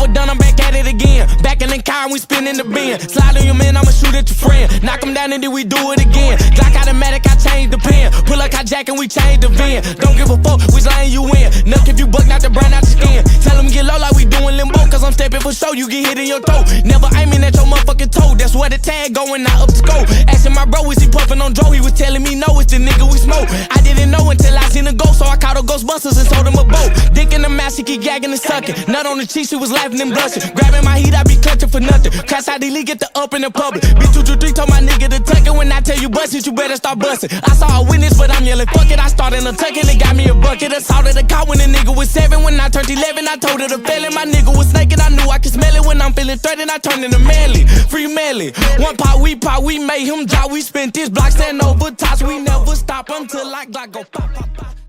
was done, I'm back at it again. Back in the car and we spinning the bin. Slide on your man, I'ma shoot at your friend. Knock him down and then we do it again. Glock automatic, I change the pin. Pull up hijack and we change the VIN. Don't give a fuck which lane you in. Nuck if you buck, not to burn out your skin. Tell him get low like we doing limbo. Cause I'm stepping for show, you get hit in your toe. Never aiming at your motherfucking toe. That's where the tag going, not up to go. Asking my bro, is he puffing on Joe? He was telling me no, it's the nigga we smoke. I didn't know until I seen a ghost, so I called the Ghostbusters and told him a boat. Dick in the mouth, she keep gagging and sucking. Nut on the cheek, she was laughing and blushing. Grabbing my heat, I be clutching for nothing. Crash out the league, get the up in the public. Bitch, 223 told my nigga to tuck it. When I tell you bust it, you better start busting. I saw a witness, but I'm yelling, fuck it. I started a tuck it, it got me a bucket. Assaulted a car when the nigga was 7. When I turned 11, I told her to fail it. My nigga was snaking, I knew I could smell it. When I'm feeling threatened, I turned into Melly. Free Melly. One pot, we made him drop. We spent this block, stand over tops. We never stop until I go pop, pop, pop.